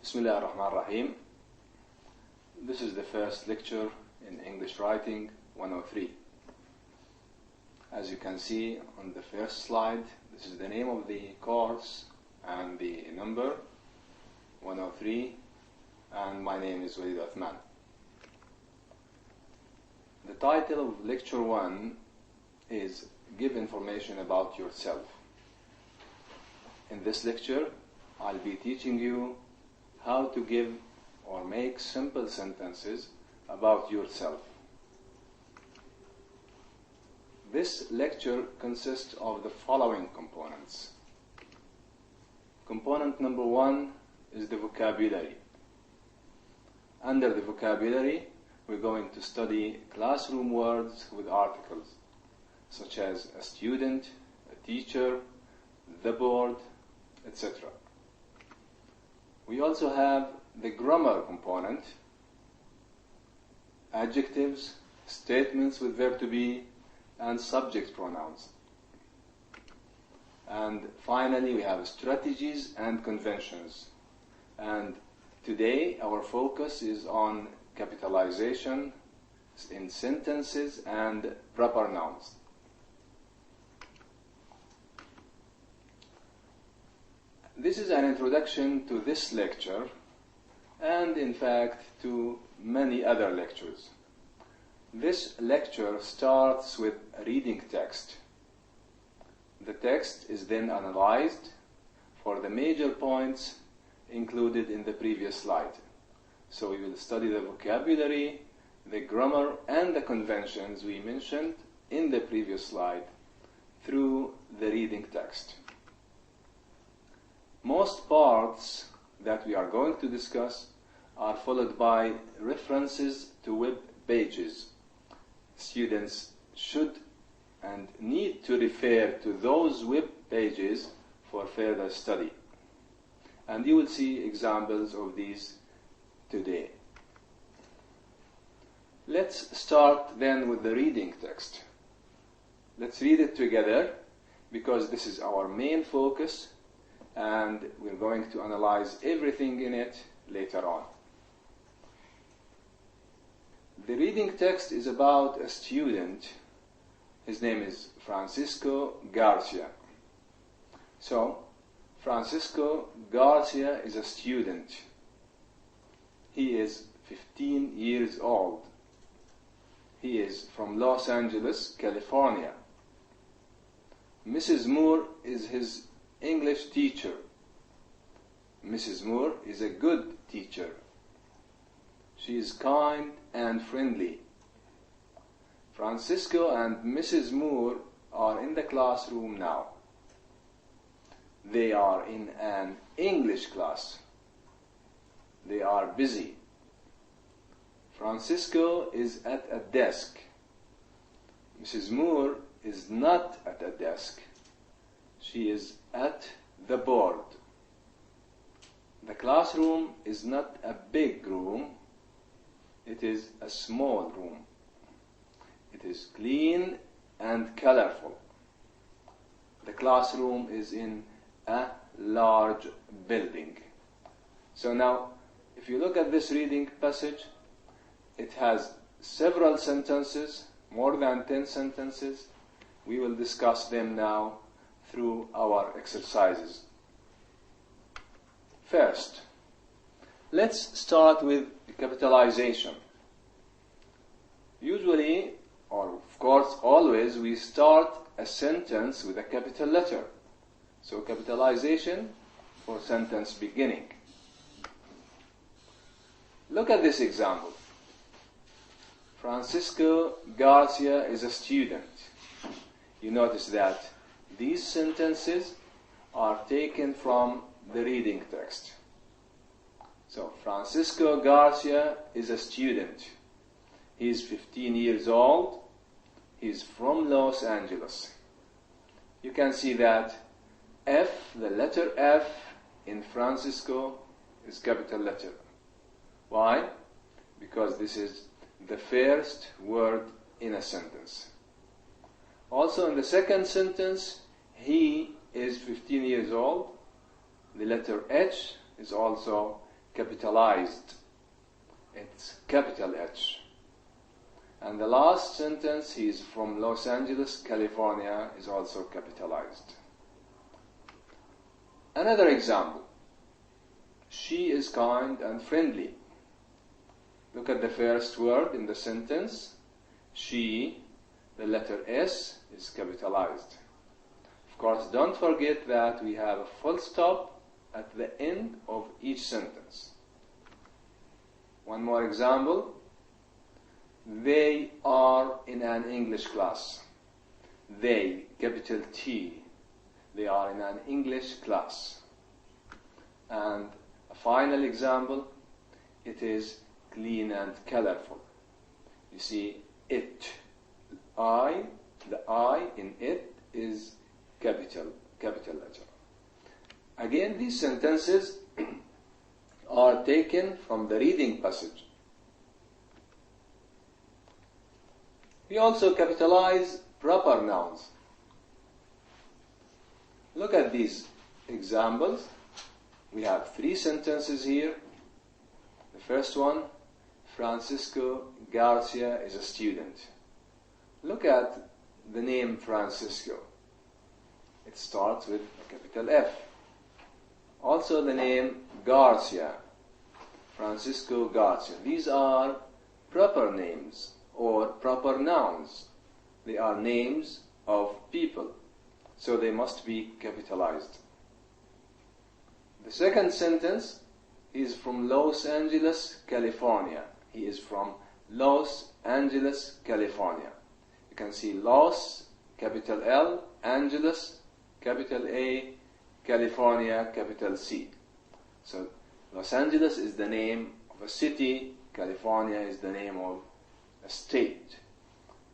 Bismillah ar-Rahman ar-Rahim. This is the first lecture in English Writing 103. As you can see on the first slide, this is the name of the course and the number 103, and my name is Waleed Othman. The title of lecture 1 is Give Information About Yourself. In this lecture, I'll be teaching you how to give or make simple sentences about yourself. This lecture consists of the following components. Component number 1 is the vocabulary. Under the vocabulary, we're going to study classroom words with articles, such as a student, a teacher, the board, etc. We also have the grammar component, adjectives, statements with verb to be, and subject pronouns. And finally, we have strategies and conventions. And today, our focus is on capitalization in sentences and proper nouns. This is an introduction to this lecture and, in fact, to many other lectures. This lecture starts with a reading text. The text is then analyzed for the major points included in the previous slide. So we will study the vocabulary, the grammar, and the conventions we mentioned in the previous slide through the reading text. Most parts that we are going to discuss are followed by references to web pages. Students should and need to refer to those web pages for further study. And you will see examples of these today. Let's start then with the reading text. Let's read it together because this is our main focus, and we're going to analyze everything in it later on. The reading text is about a student. His name is Francisco Garcia. So, Francisco Garcia is a student. He is 15 years old. He is from Los Angeles, California. Mrs. Moore is his English teacher. Mrs. Moore is a good teacher. She is kind and friendly. Francisco and Mrs. Moore are in the classroom now. They are in an English class. They are busy. Francisco is at a desk. Mrs. Moore is not at a desk. She is at the board. The classroom is not a big room. It is a small room. It is clean and colorful. The classroom is in a large building. So now, if you look at this reading passage, it has several sentences, more than 10 sentences. We will discuss them now through our exercises. First, let's start with capitalization. Usually, or of course always, we start a sentence with a capital letter. So capitalization for sentence beginning. Look at this example. Francisco Garcia is a student. You notice that these sentences are taken from the reading text. So, Francisco Garcia is a student. He is 15 years old. He is from Los Angeles. You can see that F, the letter F in Francisco is capital letter. Why? Because this is the first word in a sentence. Also in the second sentence, he is 15 years old. The letter H is also capitalized. It's capital H. And the last sentence, he's from Los Angeles, California, is also capitalized. Another example. She is kind and friendly. Look at the first word in the sentence. She, the letter S, is capitalized. Of course, don't forget that we have a full stop at the end of each sentence. One more example. They are in an English class. They, capital T. They are in an English class. And a final example, it is clean and colorful. You see, it, the I in it is capital letter. Again, these sentences are taken from the reading passage. We also capitalize proper nouns. Look at these examples. We have 3 sentences here. The first one, Francisco Garcia is a student. Look at the name Francisco. It starts with a capital F. Also the name Garcia, Francisco Garcia. These are proper names or proper nouns. They are names of people, so they must be capitalized. The second sentence is from Los Angeles, California. He is from Los Angeles, California. You can see Los, capital L, Angeles, capital A, California, capital C. So Los Angeles is the name of a city, California is the name of a state.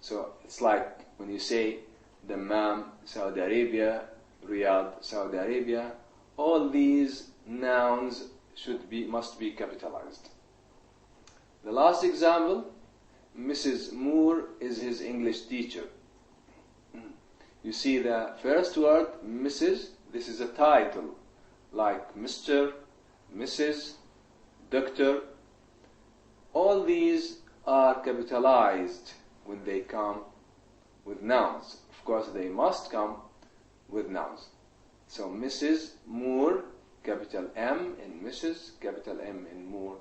So it's like when you say Dammam, Saudi Arabia, Riyadh, Saudi Arabia, all these nouns must be capitalized. The last example, Mrs. Moore is his English teacher. You see the first word, Mrs., this is a title, like Mr., Mrs., Doctor. All these are capitalized when they come with nouns. Of course, they must come with nouns. So Mrs. Moore, capital M in Mrs., capital M in Moore,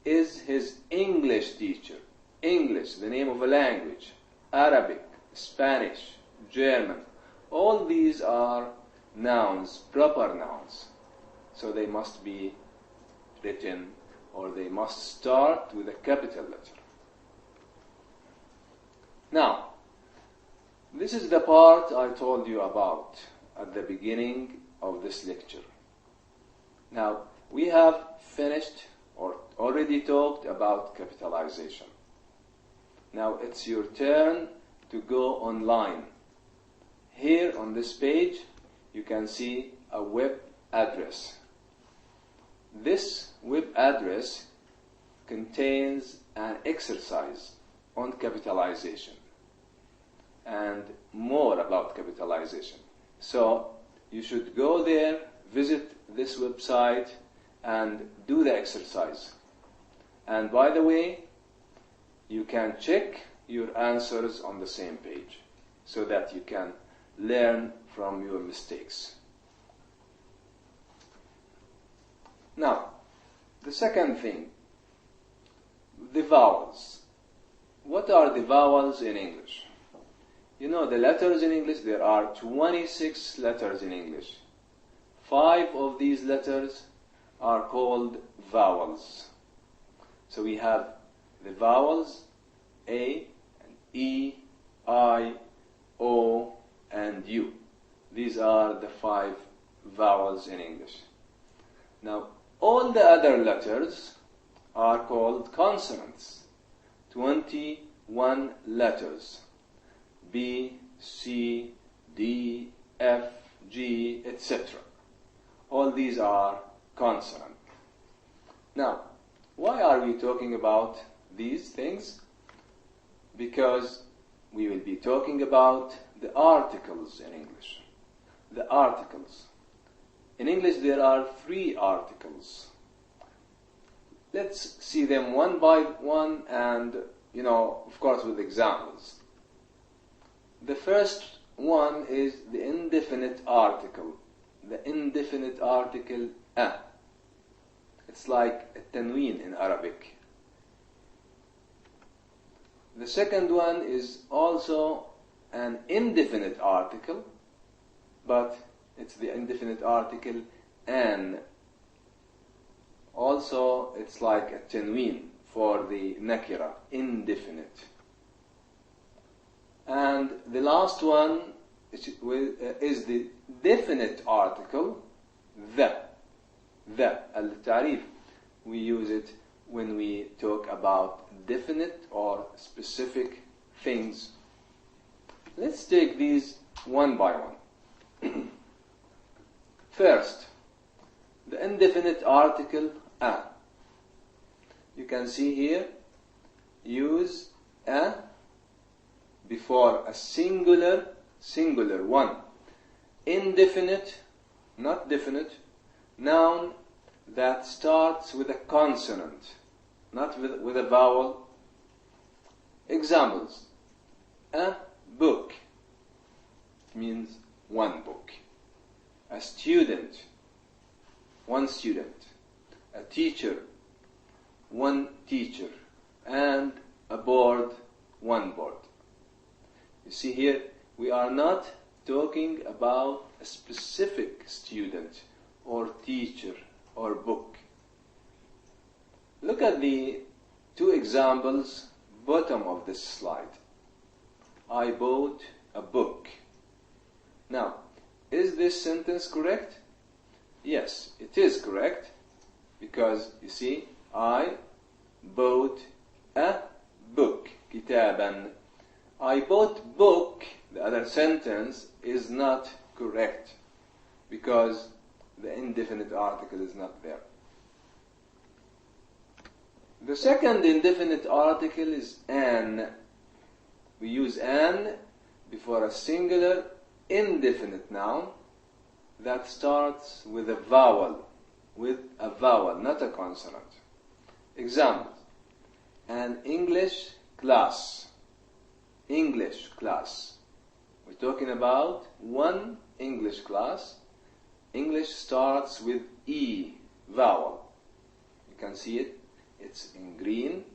is his English teacher. English, the name of a language. Arabic, Spanish, German. All these are nouns, proper nouns. So they must be written, or they must start with a capital letter. Now, this is the part I told you about at the beginning of this lecture. Now, we have finished or already talked about capitalization. Now, it's your turn to go online. Here on this page, you can see a web address. This web address contains an exercise on capitalization and more about capitalization. So you should go there, visit this website, and do the exercise. And by the way, you can check your answers on the same page so that you can learn from your mistakes. Now, the second thing, the vowels. What are the vowels in English? You know, the letters in English, there are 26 letters in English. 5 of these letters are called vowels. So we have the vowels A and E, I, O, and U. These are the 5 vowels in English. Now, all the other letters are called consonants. 21 letters. B, C, D, F, G, etc. All these are consonant. Now, why are we talking about these things? Because we will be talking about the articles in English. The articles. In English there are 3 articles. Let's see them one by one and, of course, with examples. The first one is the indefinite article. The indefinite article a. It's like a tanween in Arabic. The second one is also an indefinite article, but it's the indefinite article an. Also, it's like a tanween for the nakira, indefinite. And the last one is the definite article, the. Al-Ta'rif. We use it when we talk about definite or specific things. Let's take these one by one. First, the indefinite article a. You can see here, use a before a singular one. Indefinite, not definite, noun that starts with a consonant, not with a vowel. Examples: a book, it means one book. A student, one student. A teacher, one teacher. And a board, one board. You see here, we are not talking about a specific student or teacher or book. Look at the two examples bottom of this slide. I bought a book. Now, is this sentence correct? Yes, it is correct, because you see, I bought a book. كتابا. I bought book, the other sentence, is not correct because the indefinite article is not there. The second indefinite article is an. We use an before a singular indefinite noun that starts with a vowel, not a consonant. Examples: an English class. English class. We're talking about one English class. English starts with E vowel. You can see it. It's in green.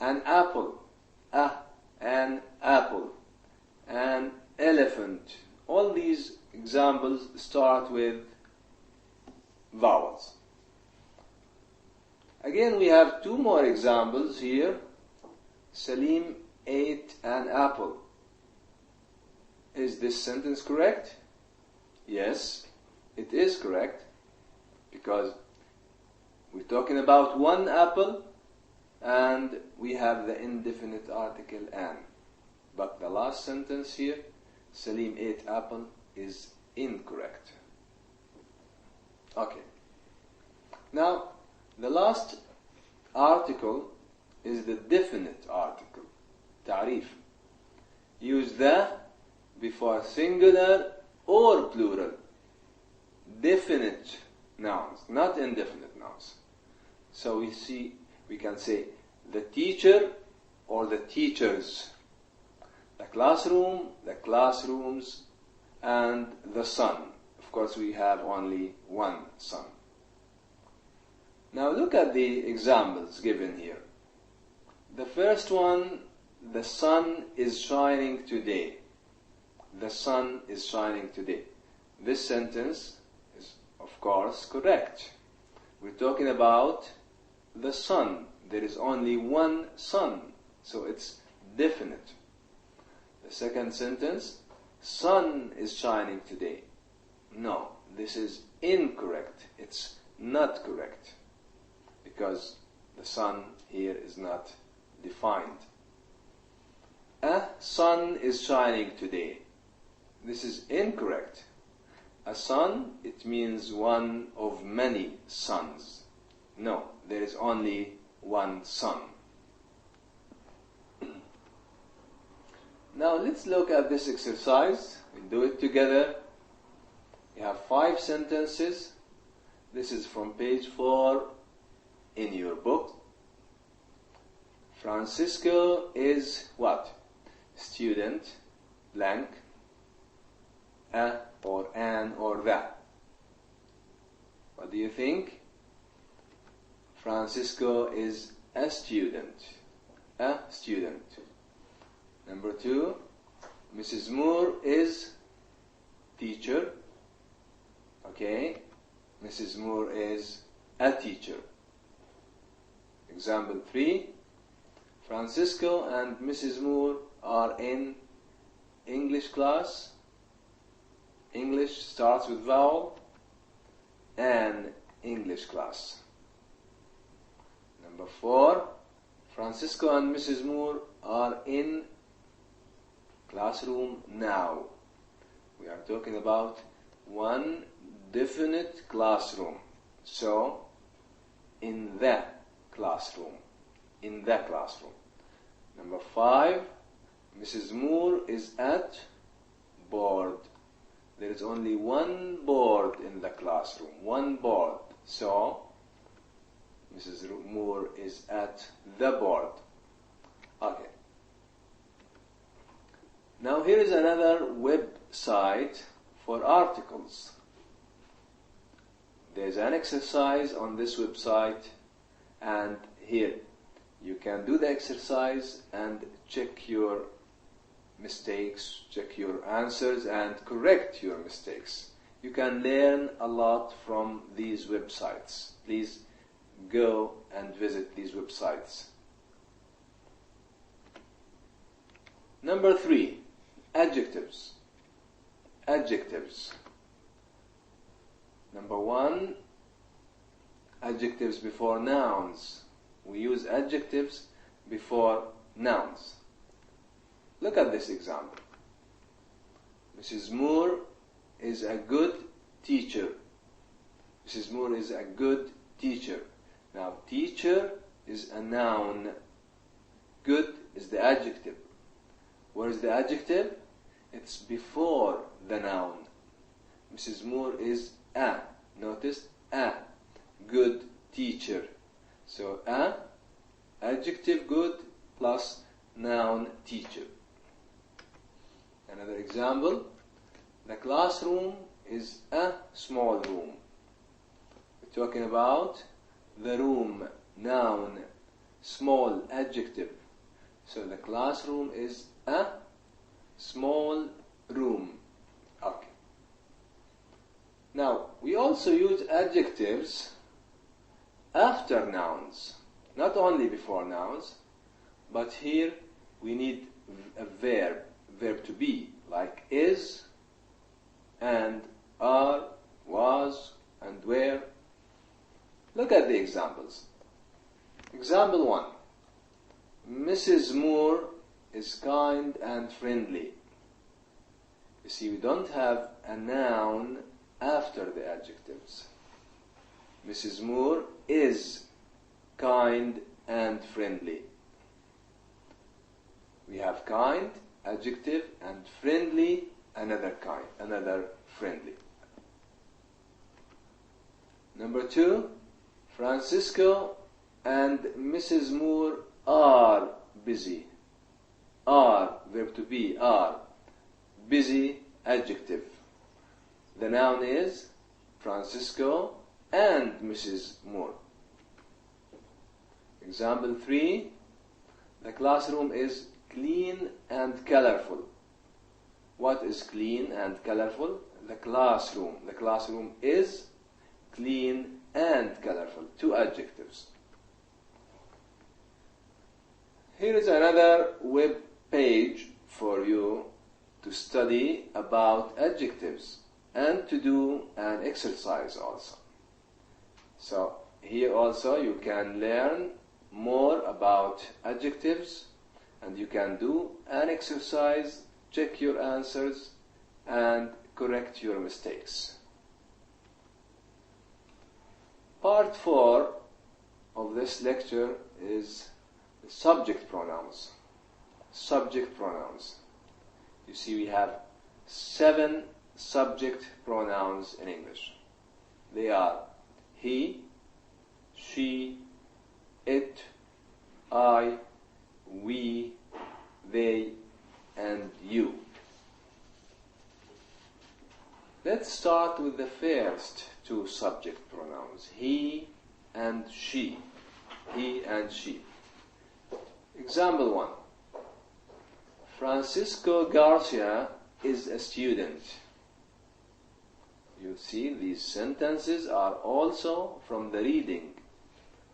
An apple. An apple. An elephant. All these examples start with vowels. Again, we have two more examples here. Salim ate an apple. Is this sentence correct? Yes, it is correct, because we're talking about one apple and we have the indefinite article an. But the last sentence here, Salim ate apple, is incorrect. Okay. Now, the last article is the definite article. Ta'rif. Use the before singular or plural. Definite nouns, not indefinite nouns. So we can say the teacher or the teachers. The classroom, the classrooms, and the sun. Of course, we have only one sun. Now look at the examples given here. The first one, the sun is shining today. The sun is shining today. This sentence is, of course, correct. We're talking about the sun. There is only one sun, so it's definite. The second sentence, sun is shining today. No, this is incorrect. It's not correct, because the sun here is not defined. A sun is shining today. This is incorrect. A sun, it means one of many suns. No, there is only one sun. Now let's look at this exercise. We'll do it together. We have 5 sentences. This is from page 4 in your book. Francisco is what? Student, blank, a or an or that. What do you think? Francisco is a student. A student. Number 2, Mrs. Moore is teacher. Okay, Mrs. Moore is a teacher. Example 3, Francisco and Mrs. Moore are in English class. English starts with vowel. An English class. Number 4, Francisco and Mrs. Moore are in classroom now. We are talking about one definite classroom. So, in the classroom. In the classroom. Number 5, Mrs. Moore is at board. There is only one board in the classroom. One board. So, Mrs. Moore is at the board. Okay. Now here is another website for articles. There's an exercise on this website, and here you can do the exercise and check your mistakes, check your answers, and correct your mistakes. You can learn a lot from these websites. Please go and visit these websites. Number 3, adjectives. Adjectives. Number 1, adjectives before nouns. We use adjectives before nouns. Look at this example. Mrs. Moore is a good teacher. Mrs. Moore is a good teacher. Now, teacher is a noun. Good is the adjective. Where is the adjective? It's before the noun. Mrs. Moore is a. Notice, a good teacher. So, a, adjective good plus noun teacher. Another example. The classroom is a small room. We're talking about the room, noun, small, adjective. So the classroom is a small room. Okay. Now, we also use adjectives after nouns, not only before nouns, but here we need a verb to be, like is, and, are, was, and were. Look at the examples. Example 1. Mrs. Moore is kind and friendly. You see, we don't have a noun after the adjectives. Mrs. Moore is kind and friendly. We have kind, adjective, and friendly, another kind, another friendly. Number 2, Francisco and Mrs. Moore are busy. Are, verb to be, are. Busy, adjective. The noun is Francisco and Mrs. Moore. Example 3, the classroom is clean and colorful. What is clean and colorful? The classroom. The classroom is clean and colorful. 2 adjectives. Here is another web page for you to study about adjectives and to do an exercise also. So here also you can learn more about adjectives, and you can do an exercise, check your answers, and correct your mistakes. Part 4 of this lecture is subject pronouns. Subject pronouns. You see, we have 7 subject pronouns in English. They are he, she, it, I, we, they, and you. Let's start with the first two subject pronouns, he and she. He and she. Example 1. Francisco Garcia is a student. You see, these sentences are also from the reading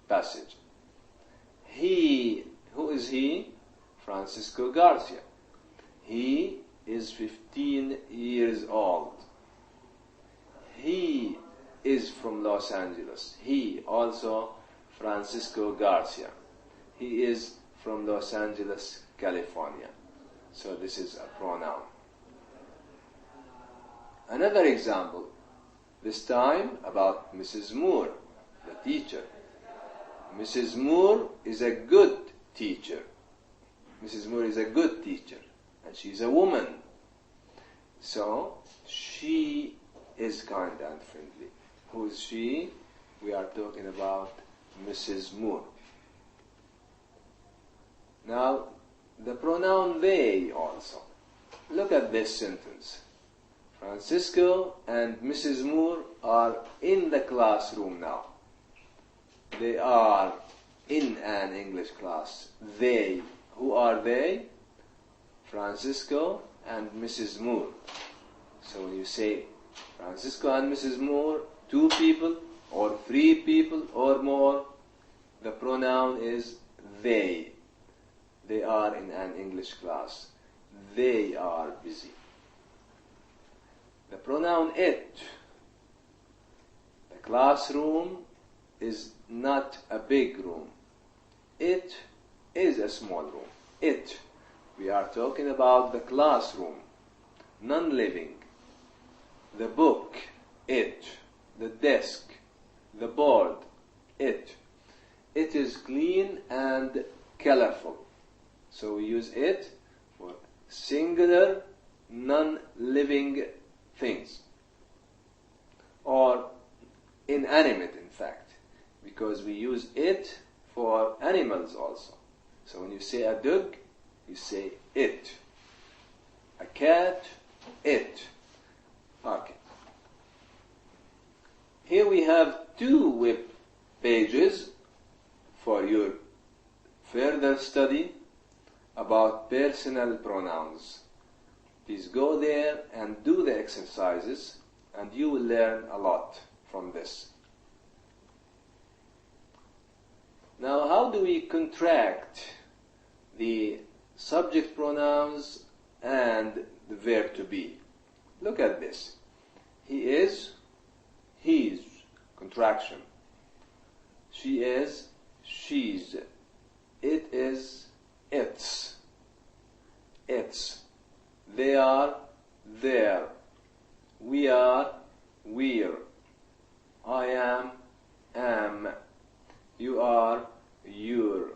passage. He, who is he? Francisco Garcia. He is 15 years old. He is from Los Angeles. He also Francisco Garcia. He is from Los Angeles, California. So this is a pronoun. Another example, this time about Mrs. Moore, the teacher. Mrs. Moore is a good teacher. Mrs. Moore is a good teacher, and she's a woman. So she is kind and friendly. Who is she? We are talking about Mrs. Moore. Now, the pronoun they also. Look at this sentence. Francisco and Mrs. Moore are in the classroom now. They are in an English class. They. Who are they? Francisco and Mrs. Moore. So when you say Francisco and Mrs. Moore, 2 people or 3 people or more, the pronoun is they. They are in an English class. They are busy. The pronoun it. The classroom is not a big room. It is a small room. It. We are talking about the classroom, non-living. The book, it. The desk, the board, it. It is clean and colorful. So we use it for singular, non-living things. Or inanimate, in fact, because we use it for animals also. So when you say a dog, you say it. A cat, it. Okay. Here we have 2 web pages for your further study about personal pronouns. Please go there and do the exercises, and you will learn a lot from this. Now, how do we contract the subject pronouns and the verb to be? Look at this. He is, he's, contraction. She is, she's. It is, it's. It's. They are, they're. We are, we're. I am. You are, you're.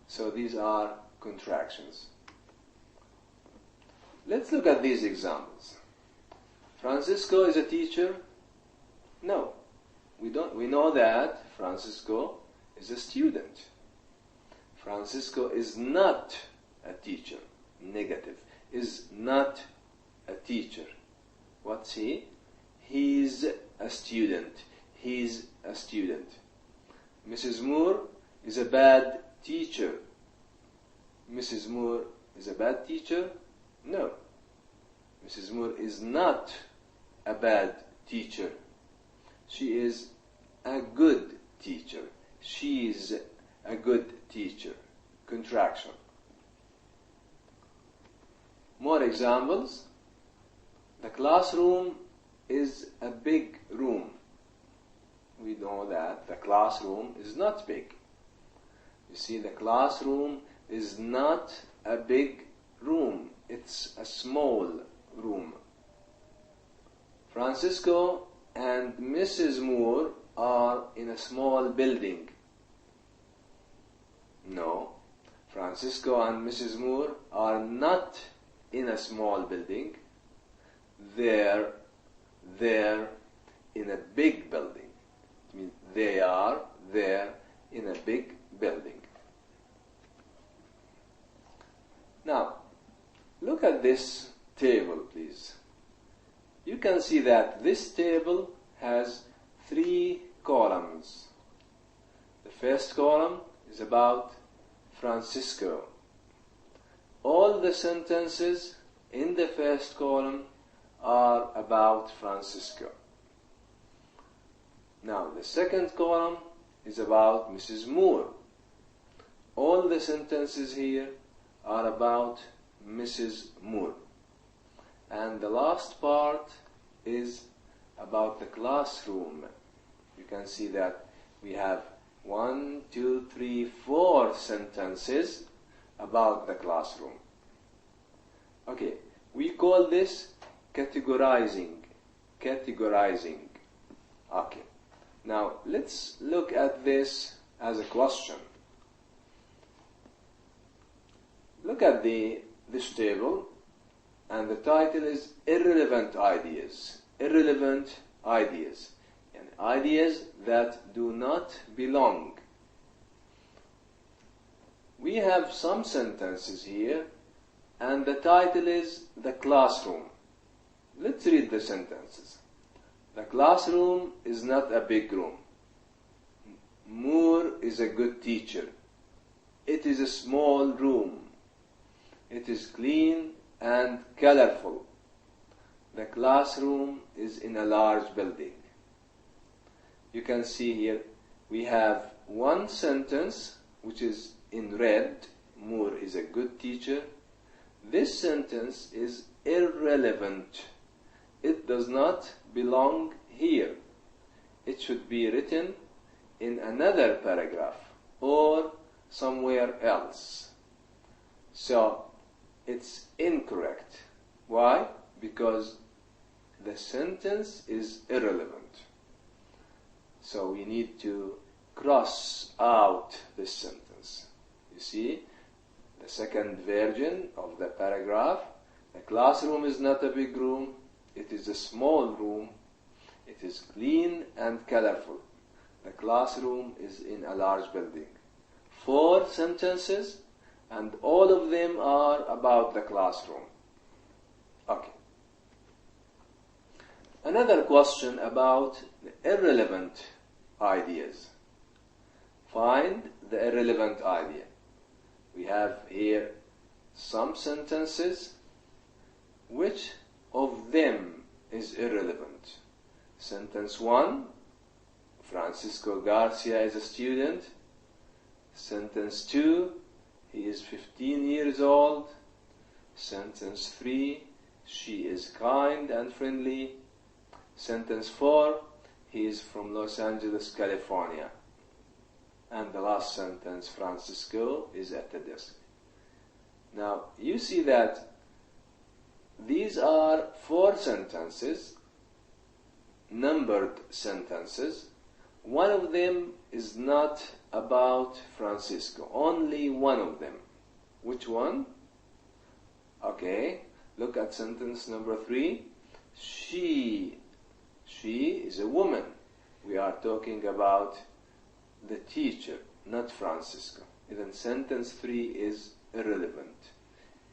So these are contractions. Let's look at these examples. Francisco is a teacher? No. We know that Francisco is a student. Francisco is not a teacher. Negative. Is not a teacher. What's he? He's a student. He's a student. Mrs. Moore is a bad teacher. Mrs. Moore is a bad teacher? No. Mrs. Moore is not a bad teacher. She is a good teacher. She's a good teacher. Contraction. More examples. The classroom is a big room. We know that the classroom is not big. You see, the classroom is not a big room. It's a small room. Francisco and Mrs. Moore are in a small building. No. Francisco and Mrs. Moore are not in a small building. They're in a big building. It means they are there in a big building. Now, look at this table, please. You can see that this table has 3 columns. The first column is about Francisco. All the sentences in the first column are about Francisco. Now, the second column is about Mrs. Moore. All the sentences here are about Mrs. Moore. And the last part is about the classroom. You can see that we have 1, 2, 3, 4 sentences about the classroom. Okay, we call this categorizing. Categorizing. Okay. Now, let's look at this as a question. Look at this table, and the title is Irrelevant Ideas. Irrelevant ideas. And ideas that do not belong. We have some sentences here, and the title is The Classroom. Let's read the sentences. The classroom is not a big room. Moore is a good teacher. It is a small room. It is clean and colorful. The classroom is in a large building. You can see here we have one sentence which is in red. Moore is a good teacher. This sentence is irrelevant. It does not belong here. It should be written in another paragraph or somewhere else. So it's incorrect. Why? Because the sentence is irrelevant. So we need to cross out this sentence. You see, the second version of the paragraph, the classroom is not a big room. It is a small room. It is clean and colorful. The classroom is in a large building. 4 sentences, and all of them are about the classroom. Okay. Another question about the irrelevant ideas. Find the irrelevant idea. We have here some sentences. Which of them is irrelevant? Sentence 1, Francisco Garcia is a student. Sentence 2, he is 15 years old. Sentence 3, she is kind and friendly. Sentence 4, he is from Los Angeles, California. And the last sentence, Francisco is at the desk. Now, you see that these are 4 sentences, numbered sentences. One of them is not about Francisco. Only one of them. Which one? Okay, look at sentence number 3. She is a woman. We are talking about the teacher, not Francisco. Then sentence 3 is irrelevant.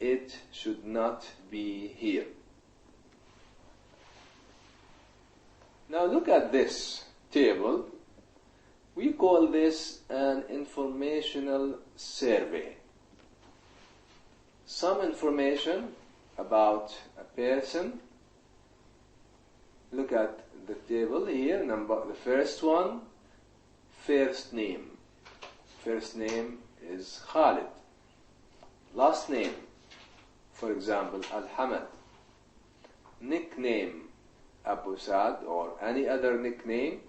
It should not be here. Now look at this table. We call this an informational survey. Some information about a person. Look at the table here. The first one, first name. First name is Khalid. Last name, for example, Al-Hamad. Nickname, Abu Saad, or any other nickname.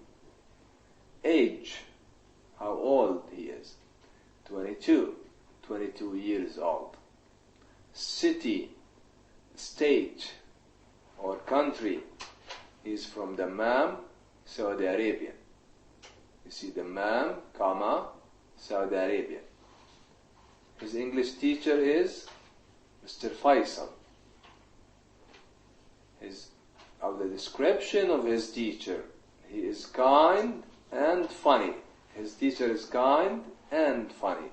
Age, how old he is. 22 years old. City, state, or country. He is from Dammam, Saudi Arabia. You see Dammam, comma, Saudi Arabia. His English teacher is Mr. Faisal. The description of his teacher, he is kind and funny. His teacher is kind and funny.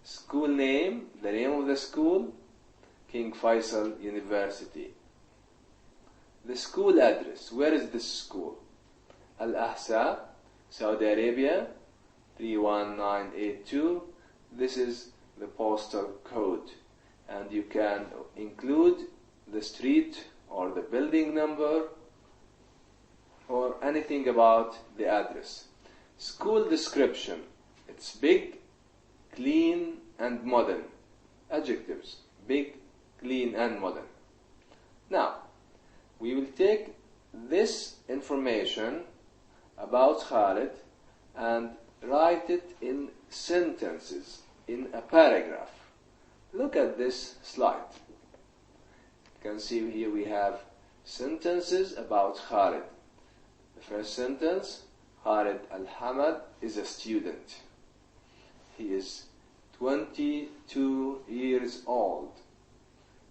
School name, the name of the school, King Faisal University. The school address, where is this school? Al-Ahsa, Saudi Arabia, 31982. This is the postal code, and you can include the street or the building number or anything about the address. School description, it's big, clean and modern. Adjectives, big, clean and modern. Now, we will take this information about Khalid and write it in sentences, in a paragraph. Look at this slide. You can see here we have sentences about Khalid. The first sentence, Khalid Al-Hamad is a student. He is 22 years old.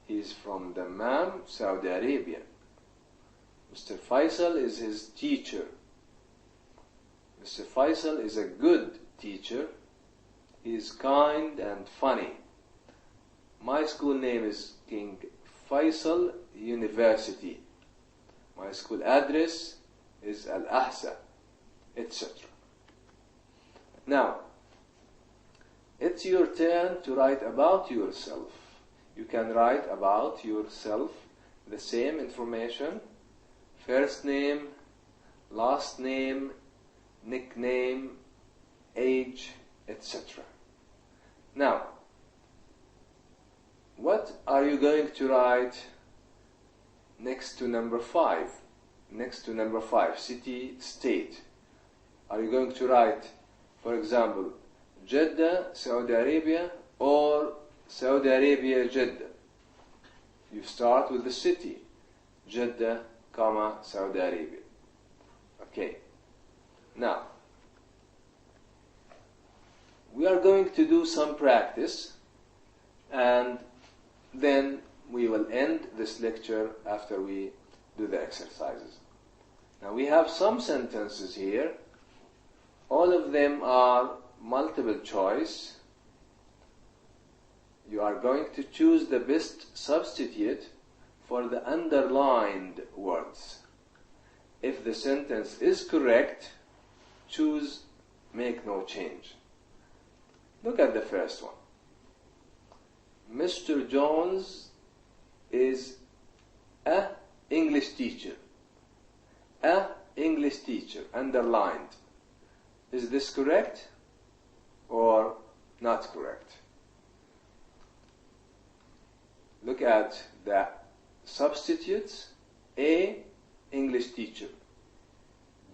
He is from Dammam, Saudi Arabia. Mr. Faisal is his teacher. Mr. Faisal is a good teacher. He is kind and funny. My school name is King Faisal University. My school address is Al-Ahsa, etc. Now, it's your turn to write about yourself. You can write about yourself the same information: first name, last name, nickname, age, etc. Now, what are you going to write next to number 5? Next to number 5, city, state. Are you going to write, for example, Jeddah, Saudi Arabia, or Saudi Arabia, Jeddah? You start with the city, Jeddah, comma, Saudi Arabia. Okay. Now, we are going to do some practice, and then we will end this lecture after we do the exercises. Now, we have some sentences here. All of them are multiple choice. You are going to choose the best substitute for the underlined words. If the sentence is correct, choose make no change. Look at the first one. Mr. Jones is a English teacher. A English teacher, underlined. Is this correct or not correct? Look at the substitutes. A, English teacher.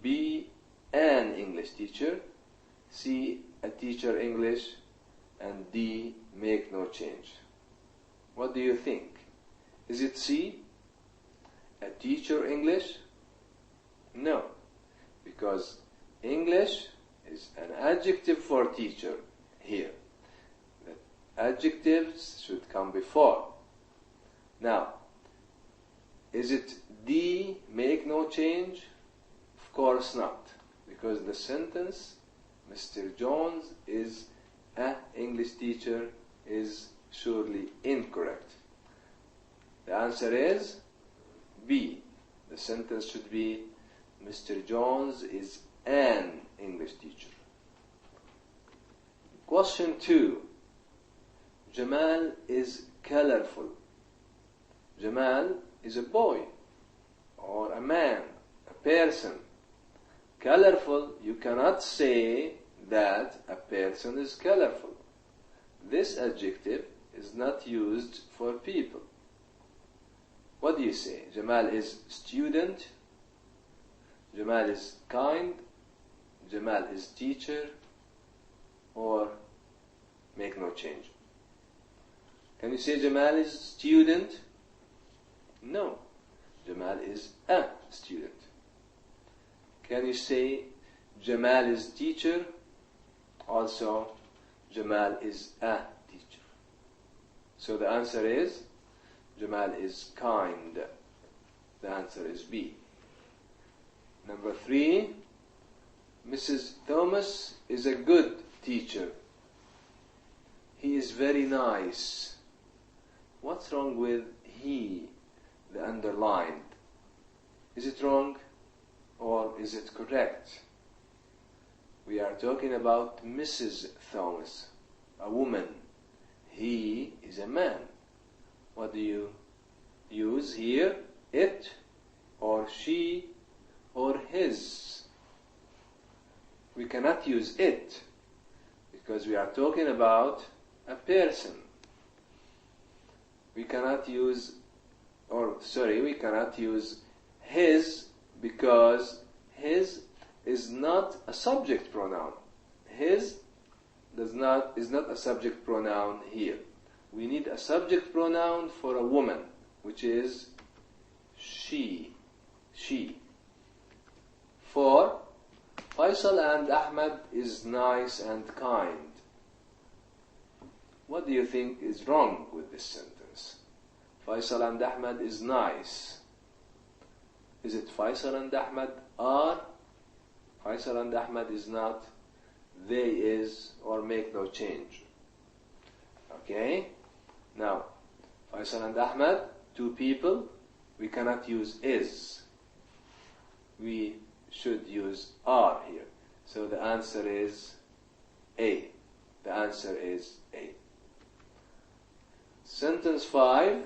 B, an English teacher. C, a teacher English. And D, make no change. What do you think? Is it C, a teacher English? No, because English is an adjective for teacher here. The adjectives should come before. Now, is it D, make no change? Of course not, because the sentence, Mr. Jones is a English teacher, is surely incorrect. The answer is B. The sentence should be, Mr. Jones is an English teacher. Question 2. Jamal is colorful. Jamal is a boy or a man, a person. Colorful, you cannot say that a person is colorful. This adjective is not used for people. What do you say? Jamal is student. Jamal is kind. Jamal is teacher. Or make no change. Can you say Jamal is student? No. Jamal is a student. Can you say Jamal is teacher? Also, Jamal is a teacher. So the answer is Jamal is kind. The answer is B. Number 3. Mrs. Thomas is a good teacher. He is very nice. What's wrong with he, the underlined? Is it wrong or is it correct? We are talking about Mrs. Thomas, a woman. He is a man. What do you use here? It or she or his? We cannot use it because we are talking about a person. We cannot use his because his is not a subject pronoun. His is not a subject pronoun here. We need a subject pronoun for a woman, which is she. For Faisal and Ahmad is nice and kind. What do you think is wrong with this sentence? Faisal and Ahmad is nice. Is it Faisal and Ahmad are? Faisal and Ahmad is not. They is, or make no change. Okay? Now, Faisal and Ahmad, two people, we cannot use is. We should use are here. So the answer is A. The answer is A. Sentence 5.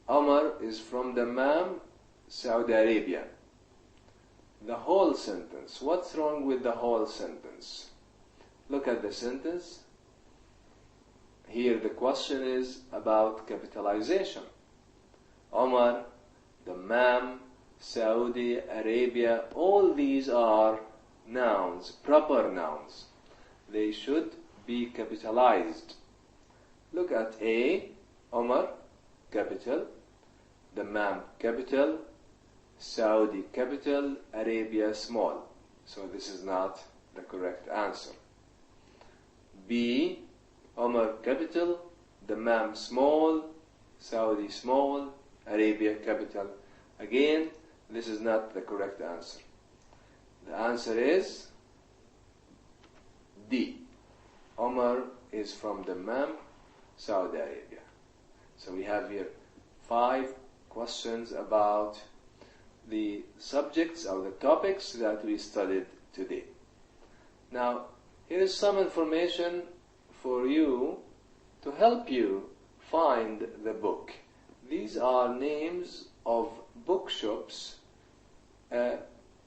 Omar is from Dammam, Saudi Arabia. The whole sentence. What's wrong with the whole sentence? Look at the sentence. Here the question is about capitalization. Omar, Dammam, Saudi Arabia, all these are nouns, proper nouns. They should be capitalized. Look at A, Omar, capital, Dammam, capital, Saudi, capital, Arabia, small. So this is not the correct answer. B, Omar, capital, Dammam, small, Saudi, small, Arabia, capital. Again, this is not the correct answer. The answer is D. Omar is from Dammam, Saudi Arabia. So we have here 5 questions about the subjects or the topics that we studied today. Now, here is some information for you to help you find the book. These are names of bookshops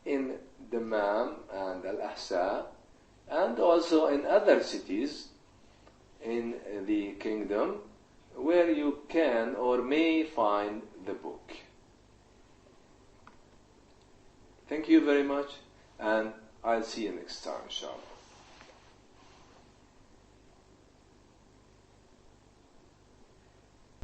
in Dammam and Al-Ahsa and also in other cities in the kingdom where you can or may find the book. Thank you very much, and I'll see you next time, inshallah.